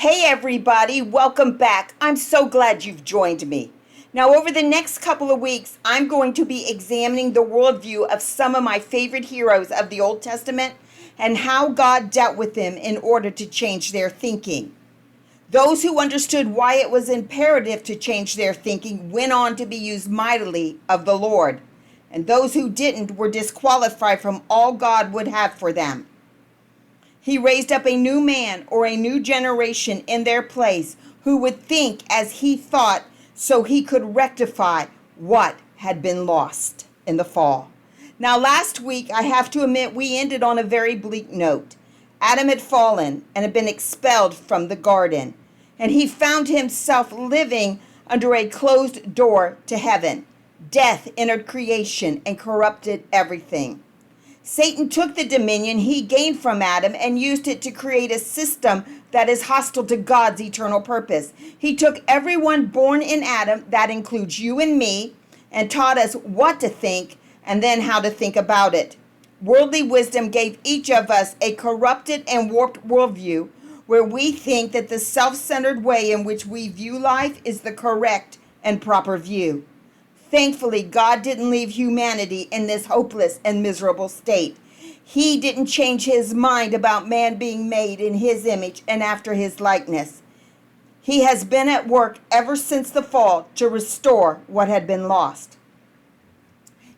Hey everybody, welcome back. I'm so glad you've joined me. Now, over the next couple of weeks, I'm going to be examining the worldview of some of my favorite heroes of the Old Testament and how God dealt with them in order to change their thinking. Those who understood why it was imperative to change their thinking went on to be used mightily of the Lord, and those who didn't were disqualified from all God would have for them. He raised up a new man or a new generation in their place who would think as he thought so he could rectify what had been lost in the fall. Now, last week, I have to admit, we ended on a very bleak note. Adam had fallen and had been expelled from the garden, and he found himself living under a closed door to heaven. Death entered creation and corrupted everything. Satan took the dominion he gained from Adam and used it to create a system that is hostile to God's eternal purpose. He took everyone born in Adam, that includes you and me, and taught us what to think and then how to think about it. Worldly wisdom gave each of us a corrupted and warped worldview where we think that the self-centered way in which we view life is the correct and proper view. Thankfully, God didn't leave humanity in this hopeless and miserable state. He didn't change his mind about man being made in his image and after his likeness. He has been at work ever since the fall to restore what had been lost.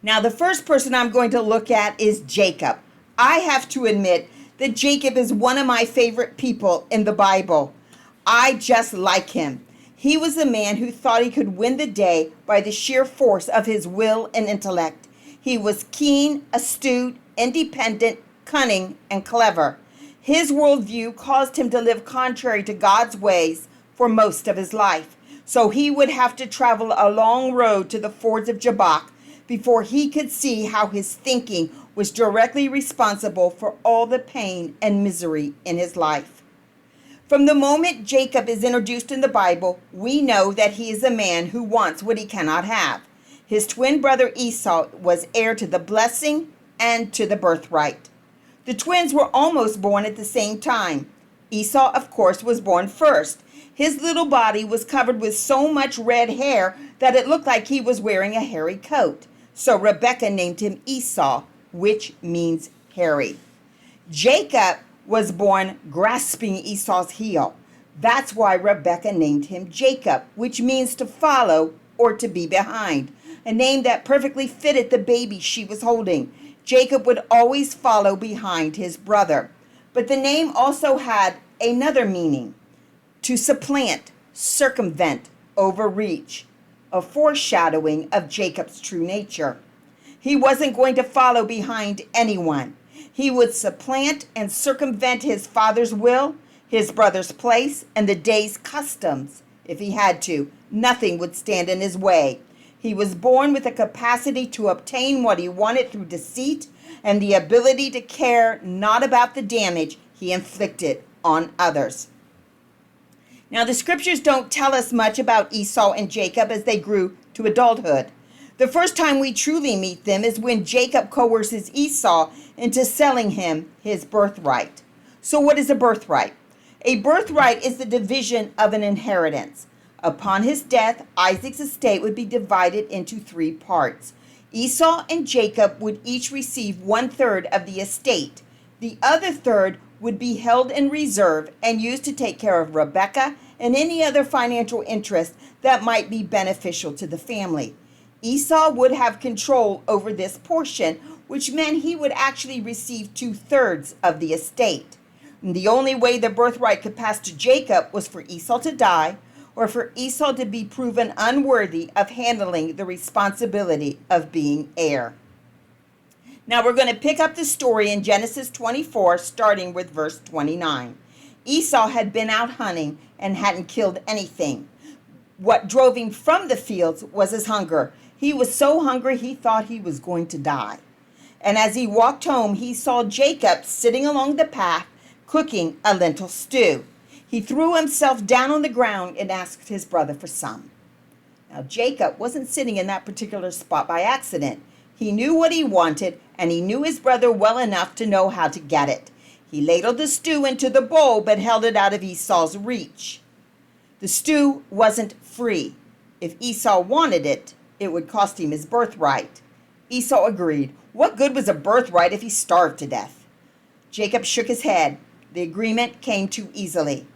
Now, the first person I'm going to look at is Jacob. I have to admit that Jacob is one of my favorite people in the Bible. I just like him. He was a man who thought he could win the day by the sheer force of his will and intellect. He was keen, astute, independent, cunning, and clever. His worldview caused him to live contrary to God's ways for most of his life. So he would have to travel a long road to the fords of Jabbok before he could see how his thinking was directly responsible for all the pain and misery in his life. From the moment Jacob is introduced in the Bible, we know that he is a man who wants what he cannot have. His twin brother Esau was heir to the blessing and to the birthright. The twins were almost born at the same time. Esau, of course, was born first. His little body was covered with so much red hair that it looked like he was wearing a hairy coat. So Rebekah named him Esau, which means hairy. Jacob was born grasping Esau's heel. That's why Rebekah named him Jacob, which means to follow or to be behind, a name that perfectly fitted the baby she was holding. Jacob would always follow behind his brother. But the name also had another meaning: to supplant, circumvent, overreach, a foreshadowing of Jacob's true nature. He wasn't going to follow behind anyone. He would supplant and circumvent his father's will, his brother's place, and the day's customs. If he had to, nothing would stand in his way. He was born with the capacity to obtain what he wanted through deceit and the ability to care not about the damage he inflicted on others. Now, the scriptures don't tell us much about Esau and Jacob as they grew to adulthood. The first time we truly meet them is when Jacob coerces Esau into selling him his birthright. So what is a birthright? A birthright is the division of an inheritance. Upon his death, Isaac's estate would be divided into 3 parts. Esau and Jacob would each receive 1/3 of the estate. The other third would be held in reserve and used to take care of Rebekah and any other financial interest that might be beneficial to the family. Esau would have control over this portion, which meant he would actually receive 2/3 of the estate. And the only way the birthright could pass to Jacob was for Esau to die, or for Esau to be proven unworthy of handling the responsibility of being heir. Now we're going to pick up the story in Genesis 24, starting with verse 29. Esau had been out hunting and hadn't killed anything. What drove him from the fields was his hunger. He was so hungry he thought he was going to die. And as he walked home, he saw Jacob sitting along the path cooking a lentil stew. He threw himself down on the ground and asked his brother for some. Now, Jacob wasn't sitting in that particular spot by accident. He knew what he wanted, and he knew his brother well enough to know how to get it. He ladled the stew into the bowl but held it out of Esau's reach. The stew wasn't free. If Esau wanted it, it would cost him his birthright. Esau agreed. What good was a birthright if he starved to death? Jacob shook his head. The agreement came too easily.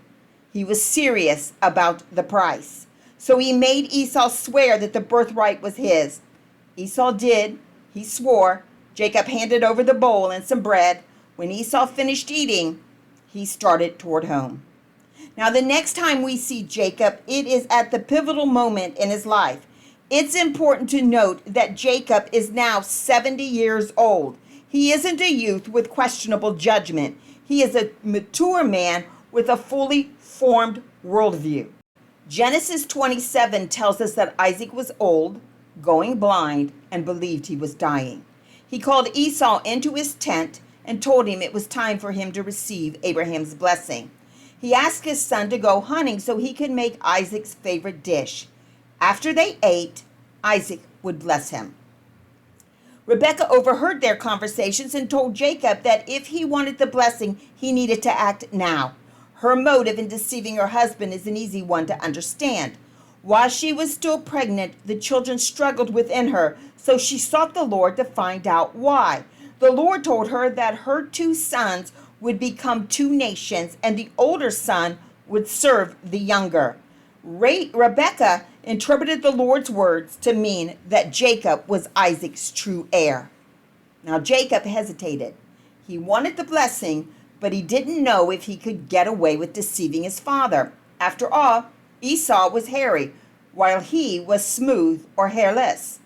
He was serious about the price. So he made Esau swear that the birthright was his. Esau did. He swore. Jacob handed over the bowl and some bread. When Esau finished eating, he started toward home. Now, the next time we see Jacob, it is at the pivotal moment in his life. It's important to note that Jacob is now 70 years old. He isn't a youth with questionable judgment. He is a mature man with a fully formed worldview. Genesis 27 tells us that Isaac was old, going blind, and believed he was dying. He called Esau into his tent and told him it was time for him to receive Abraham's blessing. He asked his son to go hunting so he could make Isaac's favorite dish. After they ate, Isaac would bless him. Rebekah overheard their conversations and told Jacob that if he wanted the blessing, he needed to act now. Her motive in deceiving her husband is an easy one to understand. While she was still pregnant, the children struggled within her, so she sought the Lord to find out why. The Lord told her that her 2 sons would become 2 nations, and the older son would serve the younger. Rebekah interpreted the Lord's words to mean that Jacob was Isaac's true heir. Now Jacob hesitated. He wanted the blessing, but he didn't know if he could get away with deceiving his father. After all, Esau was hairy, while he was smooth or hairless.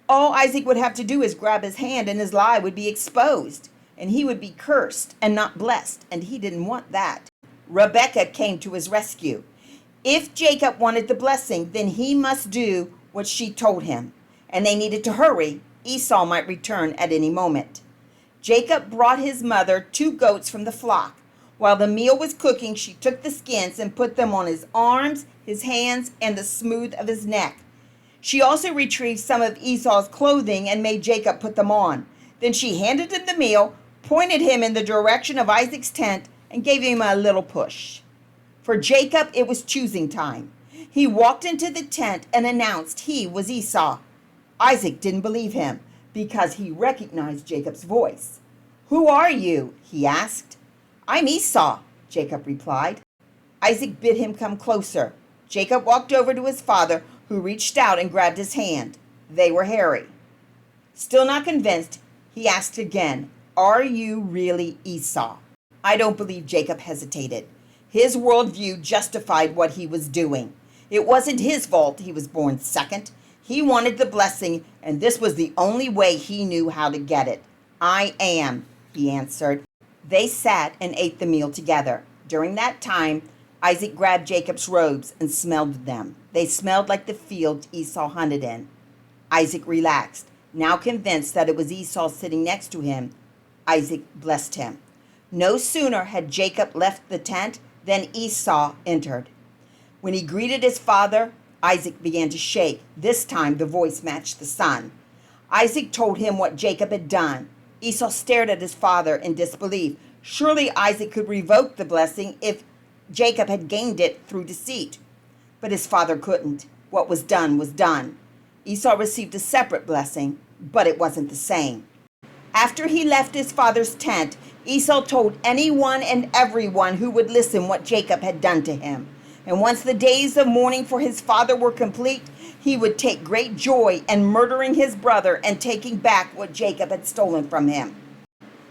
All Isaac would have to do is grab his hand and his lie would be exposed, and he would be cursed and not blessed, and he didn't want that. Rebekah came to his rescue. If Jacob wanted the blessing, then he must do what she told him, and they needed to hurry. Esau might return at any moment. Jacob brought his mother 2 goats from the flock. While the meal was cooking, she took the skins and put them on his arms, his hands, and the smooth of his neck. She also retrieved some of Esau's clothing and made Jacob put them on. Then she handed him the meal, pointed him in the direction of Isaac's tent, and gave him a little push. For Jacob, it was choosing time. He walked into the tent and announced he was Esau. Isaac didn't believe him because he recognized Jacob's voice. "Who are you?" he asked. "I'm Esau," Jacob replied. Isaac bid him come closer. Jacob walked over to his father, who reached out and grabbed his hand. They were hairy. Still not convinced, he asked again, "Are you really Esau?" I don't believe Jacob hesitated. His worldview justified what he was doing. It wasn't his fault he was born second. He wanted the blessing, and this was the only way he knew how to get it. "I am," he answered. They sat and ate the meal together. During that time, Isaac grabbed Jacob's robes and smelled them. They smelled like the field Esau hunted in. Isaac relaxed. Now convinced that it was Esau sitting next to him, Isaac blessed him. No sooner had Jacob left the tent than Esau entered. When he greeted his father, Isaac began to shake. This time the voice matched the son. Isaac told him what Jacob had done. Esau stared at his father in disbelief. Surely Isaac could revoke the blessing if Jacob had gained it through deceit. But his father couldn't. What was done was done. Esau received a separate blessing, but it wasn't the same. After he left his father's tent, Esau told anyone and everyone who would listen what Jacob had done to him. And once the days of mourning for his father were complete, he would take great joy in murdering his brother and taking back what Jacob had stolen from him.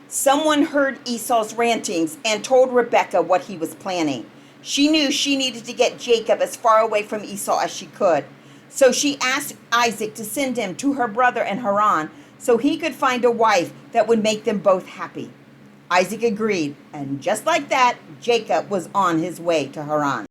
Someone heard Esau's rantings and told Rebekah what he was planning. She knew she needed to get Jacob as far away from Esau as she could. So she asked Isaac to send him to her brother in Haran so he could find a wife that would make them both happy. Isaac agreed, and just like that, Jacob was on his way to Haran.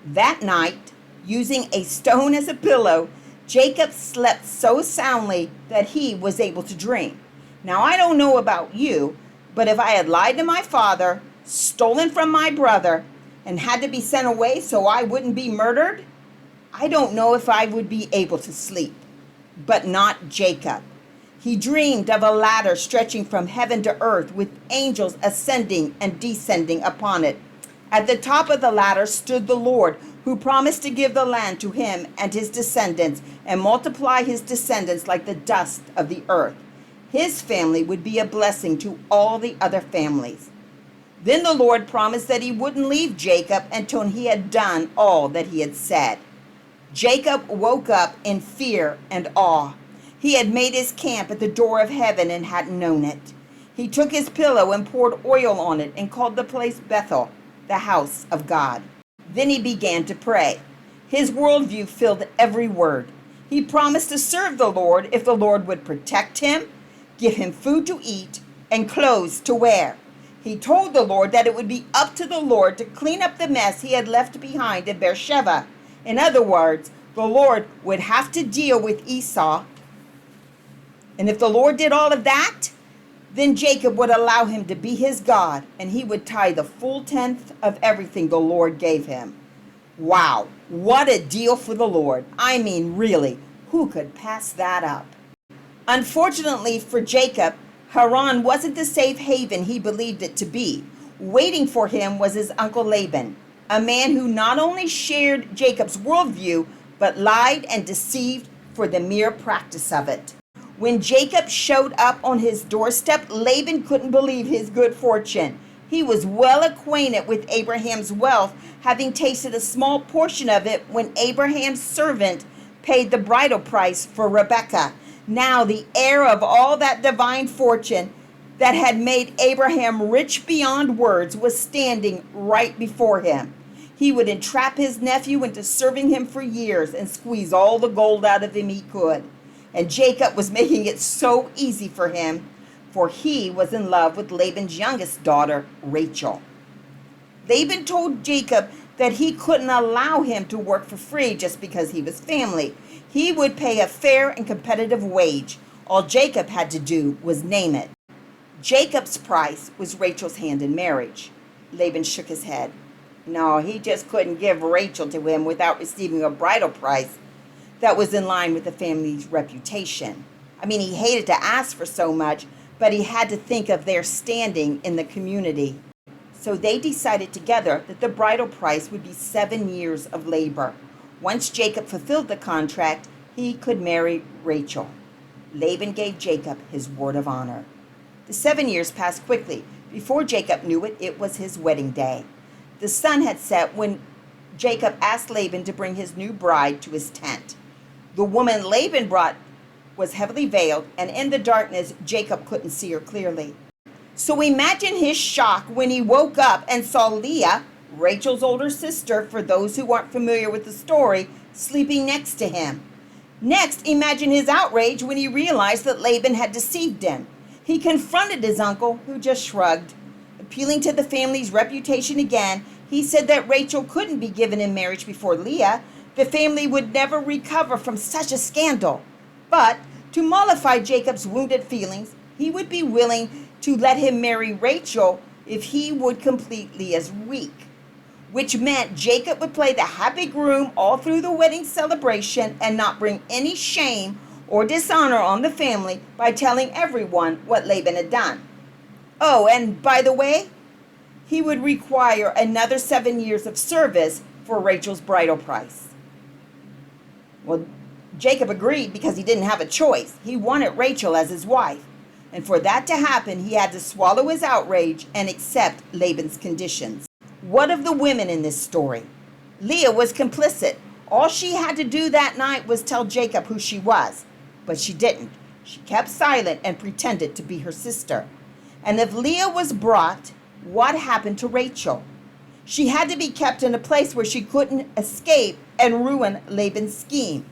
That night, using a stone as a pillow, Jacob slept so soundly that he was able to dream. Now, I don't know about you, but if I had lied to my father, stolen from my brother, and had to be sent away so I wouldn't be murdered, I don't know if I would be able to sleep. But not Jacob. He dreamed of a ladder stretching from heaven to earth with angels ascending and descending upon it. At the top of the ladder stood the Lord, who promised to give the land to him and his descendants and multiply his descendants like the dust of the earth. His family would be a blessing to all the other families. Then the Lord promised that he wouldn't leave Jacob until he had done all that he had said. Jacob woke up in fear and awe. He had made his camp at the door of heaven and hadn't known it. He took his pillow and poured oil on it and called the place Bethel, the house of God. Then he began to pray. His worldview filled every word. He promised to serve the Lord if the Lord would protect him, give him food to eat, and clothes to wear. He told the Lord that it would be up to the Lord to clean up the mess he had left behind in Beersheba. In other words, the Lord would have to deal with Esau. And if the Lord did all of that, then Jacob would allow him to be his God, and he would tithe the full tenth of everything the Lord gave him. Wow, what a deal for the Lord. I mean, really, who could pass that up? Unfortunately for Jacob, Haran wasn't the safe haven he believed it to be. Waiting for him was his uncle Laban, a man who not only shared Jacob's worldview, but lied and deceived for the mere practice of it. When Jacob showed up on his doorstep, Laban couldn't believe his good fortune. He was well acquainted with Abraham's wealth, having tasted a small portion of it when Abraham's servant paid the bridal price for Rebekah. Now the heir of all that divine fortune that had made Abraham rich beyond words was standing right before him. He would entrap his nephew into serving him for years and squeeze all the gold out of him he could. And Jacob was making it so easy for him, for he was in love with Laban's youngest daughter, Rachel. Laban told Jacob that he couldn't allow him to work for free just because he was family. He would pay a fair and competitive wage. All Jacob had to do was name it. Jacob's price was Rachel's hand in marriage. Laban shook his head. No, he just couldn't give Rachel to him without receiving a bridal price that was in line with the family's reputation. I mean, he hated to ask for so much, but he had to think of their standing in the community. So they decided together that the bridal price would be 7 years of labor. Once Jacob fulfilled the contract, he could marry Rachel. Laban gave Jacob his word of honor. The 7 years passed quickly. Before Jacob knew it, it was his wedding day. The sun had set when Jacob asked Laban to bring his new bride to his tent. The woman Laban brought was heavily veiled, and in the darkness, Jacob couldn't see her clearly. So imagine his shock when he woke up and saw Leah, Rachel's older sister, for those who aren't familiar with the story, sleeping next to him. Next, imagine his outrage when he realized that Laban had deceived him. He confronted his uncle, who just shrugged. Appealing to the family's reputation again, he said that Rachel couldn't be given in marriage before Leah. The family would never recover from such a scandal. But to mollify Jacob's wounded feelings, he would be willing to let him marry Rachel if he would complete Leah's week, which meant Jacob would play the happy groom all through the wedding celebration and not bring any shame or dishonor on the family by telling everyone what Laban had done. Oh, and by the way, he would require another 7 years of service for Rachel's bridal price. Well, Jacob agreed because he didn't have a choice. He wanted Rachel as his wife. And for that to happen, he had to swallow his outrage and accept Laban's conditions. What of the women in this story? Leah was complicit. All she had to do that night was tell Jacob who she was. But she didn't. She kept silent and pretended to be her sister. And if Leah was brought, what happened to Rachel? She had to be kept in a place where she couldn't escape and ruin Laban's scheme.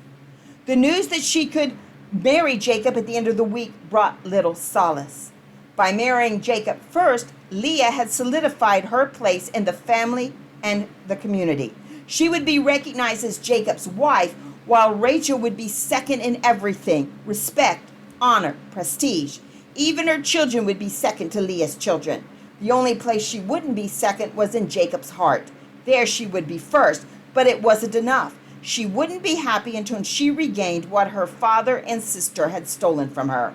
The news that she could marry Jacob at the end of the week brought little solace. By marrying Jacob first, Leah had solidified her place in the family and the community. She would be recognized as Jacob's wife, while Rachel would be second in everything: respect, honor, prestige. Even her children would be second to Leah's children. The only place she wouldn't be second was in Jacob's heart. There she would be first, but it wasn't enough. She wouldn't be happy until she regained what her father and sister had stolen from her.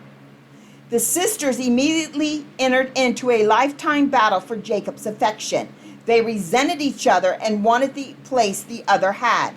The sisters immediately entered into a lifetime battle for Jacob's affection. They resented each other and wanted the place the other had.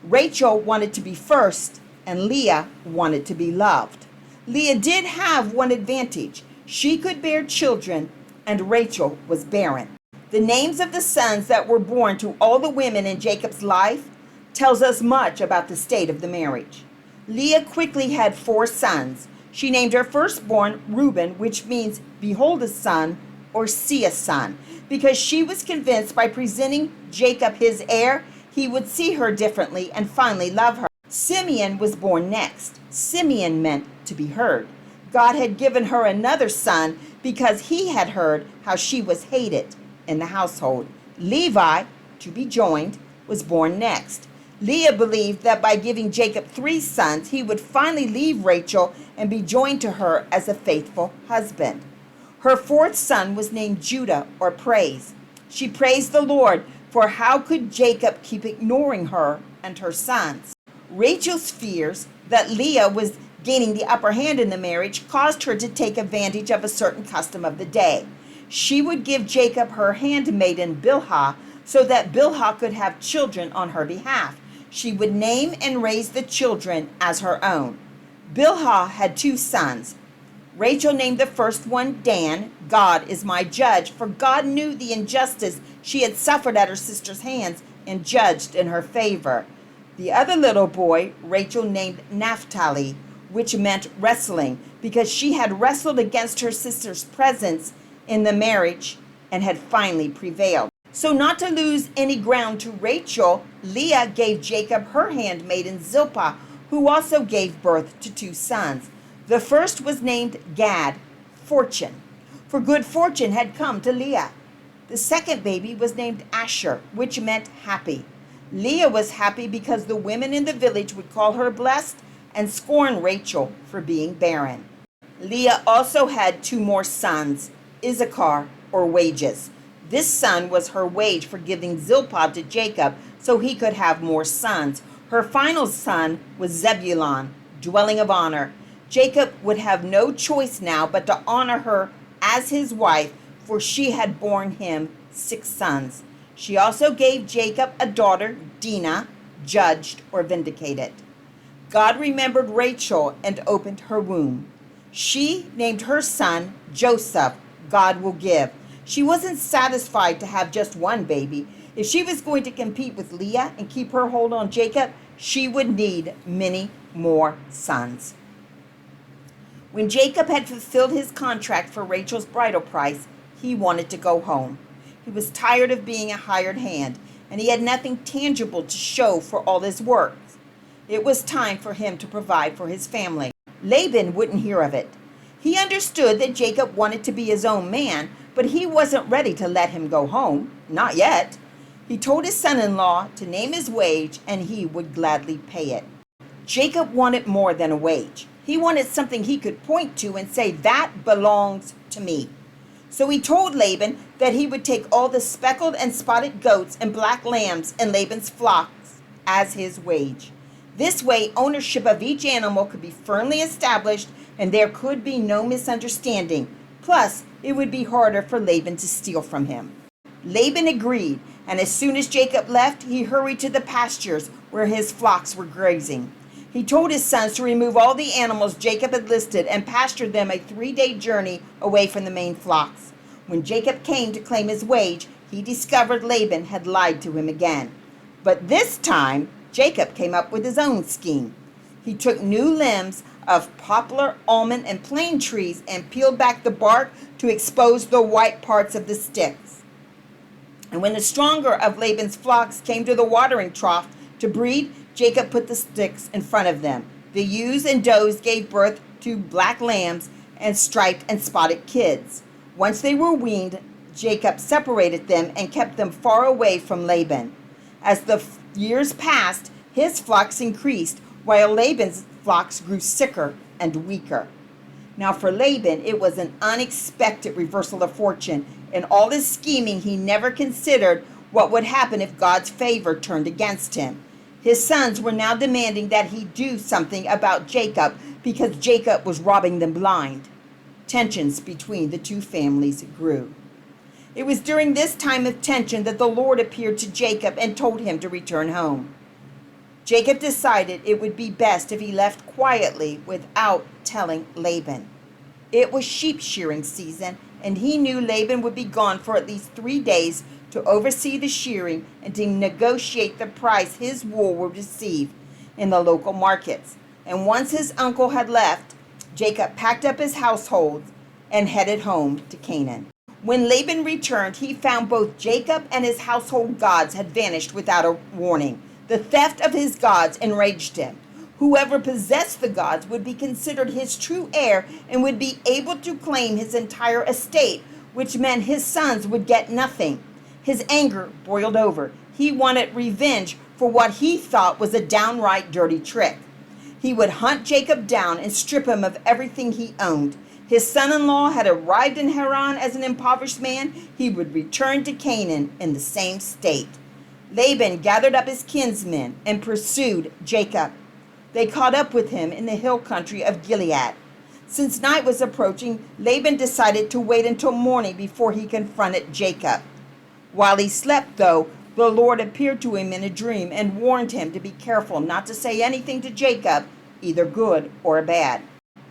Rachel wanted to be first, and Leah wanted to be loved. Leah did have one advantage. She could bear children, and Rachel was barren. The names of the sons that were born to all the women in Jacob's life tells us much about the state of the marriage. Leah quickly had 4 sons. She named her firstborn Reuben, which means behold a son or see a son, because she was convinced by presenting Jacob his heir, he would see her differently and finally love her. Simeon was born next. Simeon meant to be heard. God had given her another son because he had heard how she was hated in the household. Levi, to be joined, was born next. Leah believed that by giving Jacob 3 sons, he would finally leave Rachel and be joined to her as a faithful husband. Her 4th son was named Judah, or praise. She praised the Lord, for how could Jacob keep ignoring her and her sons? Rachel's fears that Leah was gaining the upper hand in the marriage caused her to take advantage of a certain custom of the day. She would give Jacob her handmaiden Bilhah so that Bilhah could have children on her behalf. She would name and raise the children as her own. Bilhah had 2 sons. Rachel named the first one Dan, God is my judge, for God knew the injustice she had suffered at her sister's hands and judged in her favor. The other little boy, Rachel named Naphtali, which meant wrestling, because she had wrestled against her sister's presence in the marriage and had finally prevailed. So not to lose any ground to Rachel, Leah gave Jacob her handmaiden Zilpah, who also gave birth to 2 sons. The first was named Gad, fortune, for good fortune had come to Leah. The second baby was named Asher, which meant happy. Leah was happy because the women in the village would call her blessed and scorn Rachel for being barren. Leah also had 2 more sons, Issachar, or wages. This son was her wage for giving Zilpah to Jacob so he could have more sons. Her final son was Zebulun, dwelling of honor. Jacob would have no choice now but to honor her as his wife, for she had borne him 6 sons. She also gave Jacob a daughter, Dinah, judged or vindicated. God remembered Rachel and opened her womb. She named her son Joseph, God will give. She wasn't satisfied to have just one baby. If she was going to compete with Leah and keep her hold on Jacob, she would need many more sons. When Jacob had fulfilled his contract for Rachel's bridal price, he wanted to go home. He was tired of being a hired hand, and he had nothing tangible to show for all his work. It was time for him to provide for his family. Laban wouldn't hear of it. He understood that Jacob wanted to be his own man, but he wasn't ready to let him go home. Not yet. He told his son-in-law to name his wage, and he would gladly pay it. Jacob wanted more than a wage. He wanted something he could point to and say, that belongs to me. So he told Laban that he would take all the speckled and spotted goats and black lambs in Laban's flocks as his wage. This way, ownership of each animal could be firmly established and there could be no misunderstanding. Plus, it would be harder for Laban to steal from him. Laban agreed, and as soon as Jacob left, he hurried to the pastures where his flocks were grazing. He told his sons to remove all the animals Jacob had listed and pasture them a 3-day journey away from the main flocks. When Jacob came to claim his wage, he discovered Laban had lied to him again. But this time, Jacob came up with his own scheme. He took new limbs of poplar, almond, and plane trees and peeled back the bark to expose the white parts of the sticks. And when the stronger of Laban's flocks came to the watering trough to breed, Jacob put the sticks in front of them. The ewes and does gave birth to black lambs and striped and spotted kids. Once they were weaned, Jacob separated them and kept them far away from Laban. As the years passed, his flocks increased, while Laban's flocks grew sicker and weaker. Now for Laban, it was an unexpected reversal of fortune. In all his scheming, he never considered what would happen if God's favor turned against him. His sons were now demanding that he do something about Jacob because Jacob was robbing them blind. tensions between the two families grew. It was during this time of tension that the Lord appeared to Jacob and told him to return home. Jacob decided it would be best if he left quietly without telling Laban. It was sheep shearing season, and he knew Laban would be gone for at least 3 days to oversee the shearing and to negotiate the price his wool would receive in the local markets. And once his uncle had left, Jacob packed up his household and headed home to Canaan. When Laban returned, he found both Jacob and his household gods had vanished without a warning. The theft of his gods enraged him. Whoever possessed the gods would be considered his true heir and would be able to claim his entire estate, which meant his sons would get nothing. His anger boiled over. He wanted revenge for what he thought was a downright dirty trick. He would hunt Jacob down and strip him of everything he owned. His son-in-law had arrived in Haran as an impoverished man. He would return to Canaan in the same state. Laban gathered up his kinsmen and pursued Jacob. They caught up with him in the hill country of Gilead. Since night was approaching, Laban decided to wait until morning before he confronted Jacob. While he slept, though, the Lord appeared to him in a dream and warned him to be careful not to say anything to Jacob, either good or bad.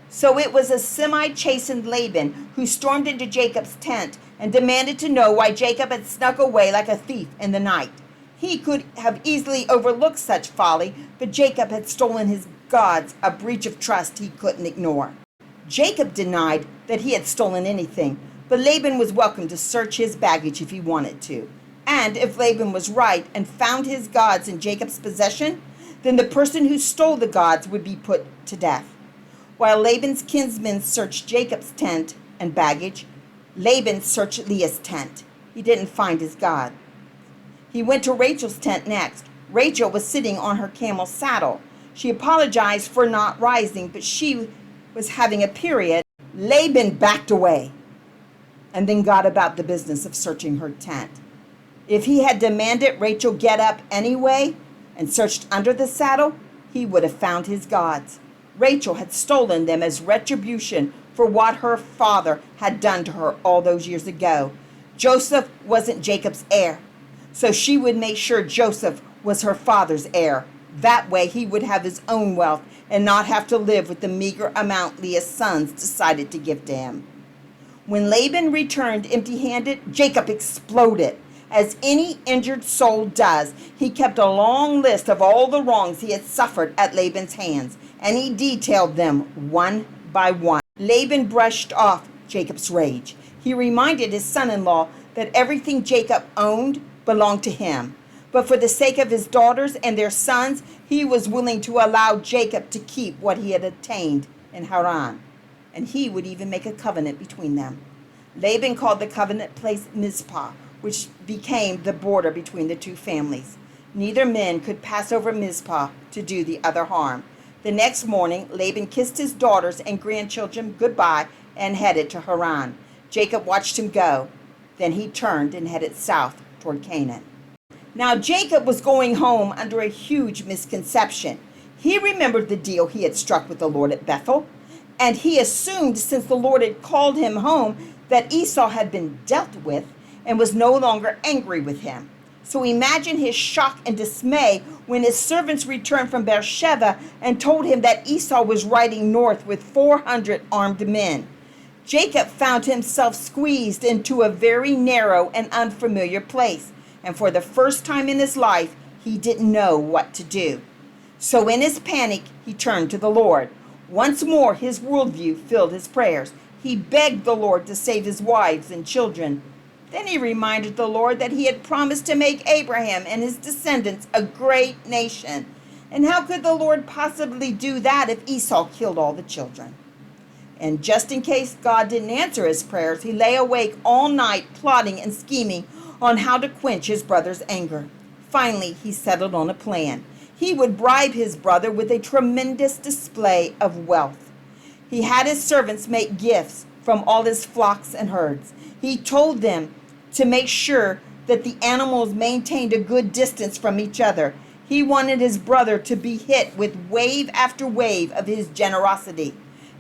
So it was a semi-chastened Laban who stormed into Jacob's tent and demanded to know why Jacob had snuck away like a thief in the night. He could have easily overlooked such folly, but Jacob had stolen his gods, a breach of trust he couldn't ignore. Jacob denied that he had stolen anything, but Laban was welcome to search his baggage if he wanted to. And if Laban was right and found his gods in Jacob's possession, then the person who stole the gods would be put to death. While Laban's kinsmen searched Jacob's tent and baggage, Laban searched Leah's tent. He didn't find his god. He went to Rachel's tent next. Rachel was sitting on her camel's saddle. She apologized for not rising, but she was having a period. Laban backed away and then got about the business of searching her tent. If he had demanded Rachel get up anyway and searched under the saddle, he would have found his gods. Rachel had stolen them as retribution for what her father had done to her all those years ago. Joseph wasn't Jacob's heir, so she would make sure Joseph was her father's heir. That way he would have his own wealth and not have to live with the meager amount Leah's sons decided to give to him. When Laban returned empty-handed, Jacob exploded. As any injured soul does, he kept a long list of all the wrongs he had suffered at Laban's hands, and he detailed them one by one. Laban brushed off Jacob's rage. He reminded his son-in-law that everything Jacob owned belonged to him. But for the sake of his daughters and their sons, he was willing to allow Jacob to keep what he had attained in Haran. And he would even make a covenant between them. Laban called the covenant place Mizpah, which became the border between the two families. Neither man could pass over Mizpah to do the other harm. The next morning, Laban kissed his daughters and grandchildren goodbye and headed to Haran. Jacob watched him go. Then he turned and headed south toward Canaan. Now Jacob was going home under a huge misconception. He remembered the deal he had struck with the Lord at Bethel, and he assumed since the Lord had called him home that Esau had been dealt with and was no longer angry with him. So imagine his shock and dismay when his servants returned from Beersheba and told him that Esau was riding north with 400 armed men. Jacob found himself squeezed into a very narrow and unfamiliar place, and for the first time in his life, he didn't know what to do. So in his panic, he turned to the Lord. Once more, his worldview filled his prayers. He begged the Lord to save his wives and children. Then he reminded the Lord that he had promised to make Abraham and his descendants a great nation. And how could the Lord possibly do that if Esau killed all the children? And just in case God didn't answer his prayers, he lay awake all night plotting and scheming on how to quench his brother's anger. Finally, he settled on a plan. He would bribe his brother with a tremendous display of wealth. He had his servants make gifts from all his flocks and herds. He told them to make sure that the animals maintained a good distance from each other. He wanted his brother to be hit with wave after wave of his generosity.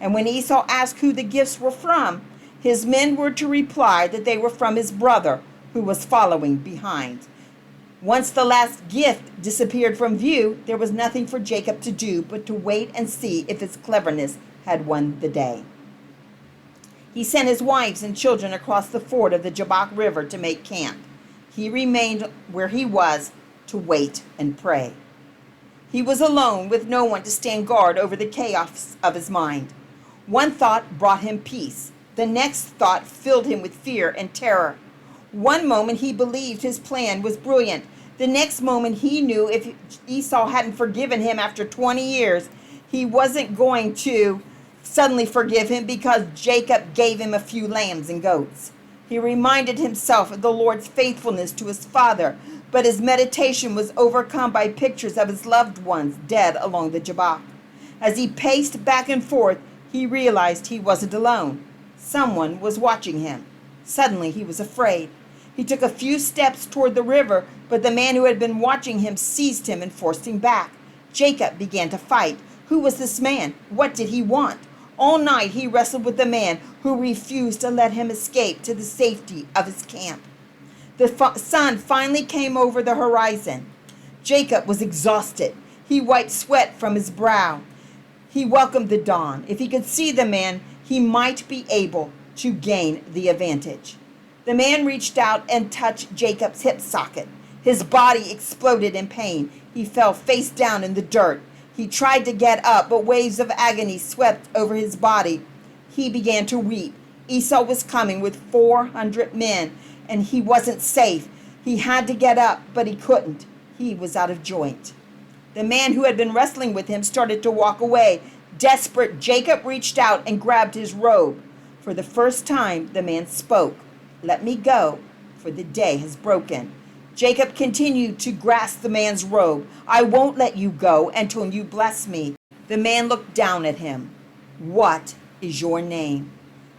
And when Esau asked who the gifts were from, his men were to reply that they were from his brother, who was following behind. Once the last gift disappeared from view, there was nothing for Jacob to do but to wait and see if his cleverness had won the day. He sent his wives and children across the ford of the Jabbok River to make camp. He remained where he was to wait and pray. He was alone with no one to stand guard over the chaos of his mind. One thought brought him peace. The next thought filled him with fear and terror. One moment he believed his plan was brilliant. The next moment he knew if Esau hadn't forgiven him after 20 years, he wasn't going to suddenly forgive him because Jacob gave him a few lambs and goats. He reminded himself of the Lord's faithfulness to his father, but his meditation was overcome by pictures of his loved ones dead along the Jabbok. As he paced back and forth, he realized he wasn't alone. Someone was watching him. Suddenly he was afraid. He took a few steps toward the river, but the man who had been watching him seized him and forced him back. Jacob began to fight. Who was this man? What did he want? All night he wrestled with the man who refused to let him escape to the safety of his camp. The sun finally came over the horizon. Jacob was exhausted. He wiped sweat from his brow. He welcomed the dawn. If he could see the man, he might be able to gain the advantage. The man reached out and touched Jacob's hip socket. His body exploded in pain. He fell face down in the dirt. He tried to get up, but waves of agony swept over his body. He began to weep. Esau was coming with 400 men, and he wasn't safe. He had to get up, but he couldn't. He was out of joint. The man who had been wrestling with him started to walk away. Desperate, Jacob reached out and grabbed his robe. For the first time, the man spoke. "Let me go, for the day has broken." Jacob continued to grasp the man's robe. "I won't let you go until you bless me." The man looked down at him. "What is your name?"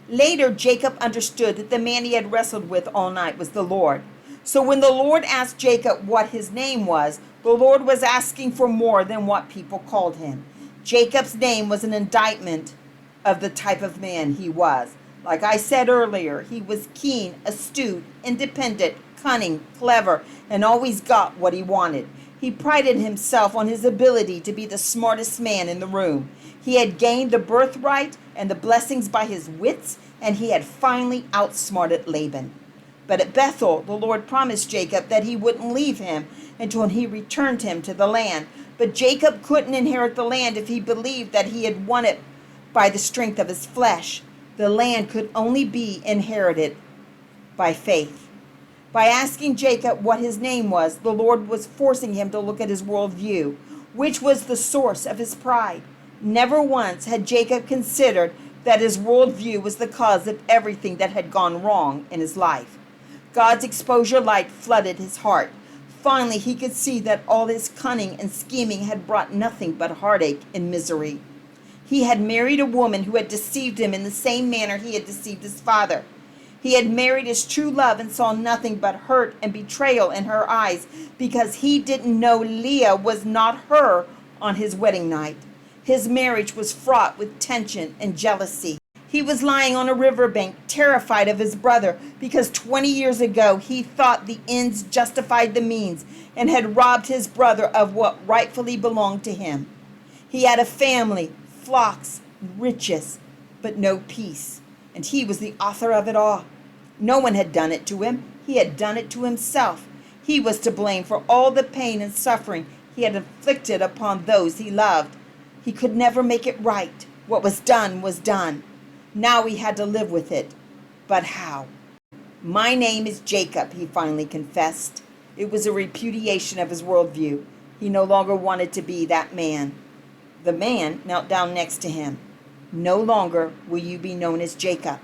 Later, Jacob understood that the man he had wrestled with all night was the Lord. So when the Lord asked Jacob what his name was, the Lord was asking for more than what people called him. Jacob's name was an indictment of the type of man he was. Like I said earlier, he was keen, astute, independent, cunning, clever, and always got what he wanted. He prided himself on his ability to be the smartest man in the room. He had gained the birthright and the blessings by his wits, and he had finally outsmarted Laban. But at Bethel, the Lord promised Jacob that he wouldn't leave him until he returned him to the land. But Jacob couldn't inherit the land if he believed that he had won it by the strength of his flesh. The land could only be inherited by faith. By asking Jacob what his name was, the Lord was forcing him to look at his worldview, which was the source of his pride. Never once had Jacob considered that his worldview was the cause of everything that had gone wrong in his life. God's exposure light flooded his heart. Finally, he could see that all his cunning and scheming had brought nothing but heartache and misery. He had married a woman who had deceived him in the same manner he had deceived his father. He had married his true love and saw nothing but hurt and betrayal in her eyes because he didn't know Leah was not her on his wedding night. His marriage was fraught with tension and jealousy. He was lying on a riverbank, terrified of his brother, because 20 years ago he thought the ends justified the means and had robbed his brother of what rightfully belonged to him. He had a family, flocks, riches, but no peace, and he was the author of it all. No one had done it to him. He had done it to himself. He was to blame for all the pain and suffering he had inflicted upon those he loved. He could never make it right. What was done was done. Now he had to live with it. But how? "My name is Jacob," he finally confessed. It was a repudiation of his worldview. He no longer wanted to be that man. The man knelt down next to him. "No longer will you be known as Jacob,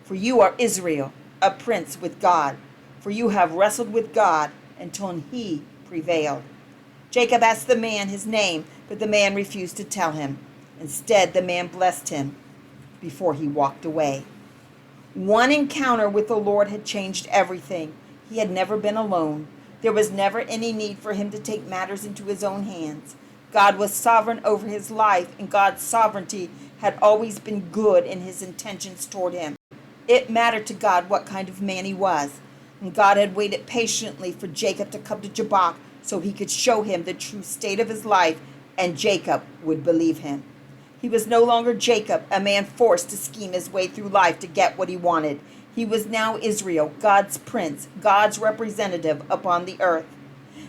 for you are Israel, a prince with God. For you have wrestled with God until he prevailed." Jacob asked the man his name, but the man refused to tell him. Instead, the man blessed him before he walked away. One encounter with the Lord had changed everything. He had never been alone. There was never any need for him to take matters into his own hands. God was sovereign over his life, and God's sovereignty had always been good in his intentions toward him. It mattered to God what kind of man he was. And God had waited patiently for Jacob to come to Jabbok so he could show him the true state of his life, and Jacob would believe him. He was no longer Jacob, a man forced to scheme his way through life to get what he wanted. He was now Israel, God's prince, God's representative upon the earth.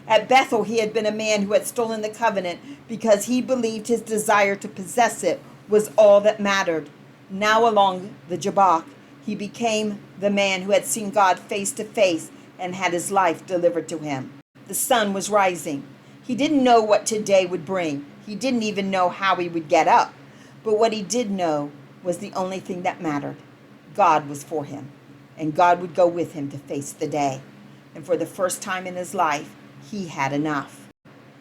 At Bethel, he had been a man who had stolen the covenant because he believed his desire to possess it was all that mattered. Now along the Jabbok, he became the man who had seen God face to face and had his life delivered to him. The sun was rising. He didn't know what today would bring. He didn't even know how he would get up. But what he did know was the only thing that mattered. God was for him, and God would go with him to face the day. And for the first time in his life, he had enough.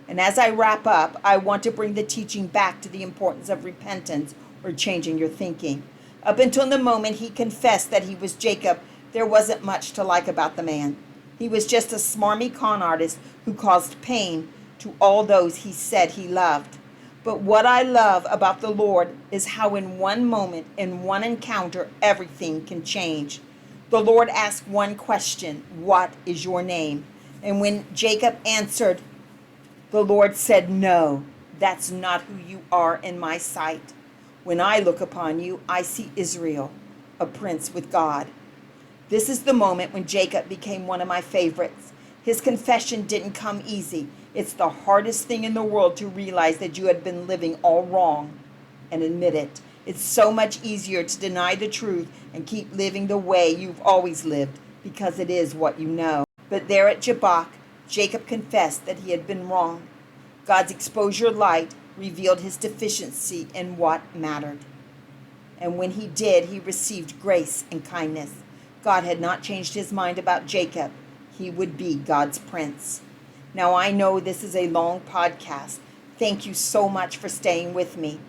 And as I wrap up, I want to bring the teaching back to the importance of repentance or changing your thinking. Up until the moment he confessed that he was Jacob, there wasn't much to like about the man. He was just a smarmy con artist who caused pain to all those he said he loved. But what I love about the Lord is how in one moment, in one encounter, everything can change. The Lord asked one question, "What is your name?" And when Jacob answered, the Lord said, "No, that's not who you are in my sight. When I look upon you, I see Israel, a prince with God." This is the moment when Jacob became one of my favorites. His confession didn't come easy. It's the hardest thing in the world to realize that you had been living all wrong and admit it. It's so much easier to deny the truth and keep living the way you've always lived because it is what you know. But there at Jabbok, Jacob confessed that he had been wrong. God's exposure light revealed his deficiency in what mattered. And when he did, he received grace and kindness. God had not changed his mind about Jacob. He would be God's prince. Now I know this is a long podcast. Thank you so much for staying with me.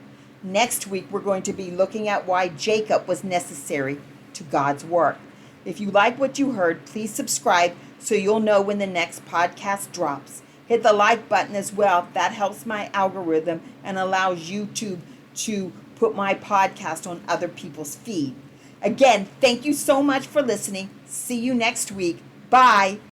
Next week, we're going to be looking at why Jacob was necessary to God's work. If you like what you heard, please subscribe so you'll know when the next podcast drops. Hit the like button as well. That helps my algorithm and allows YouTube to put my podcast on other people's feed. Again, thank you so much for listening. See you next week. Bye.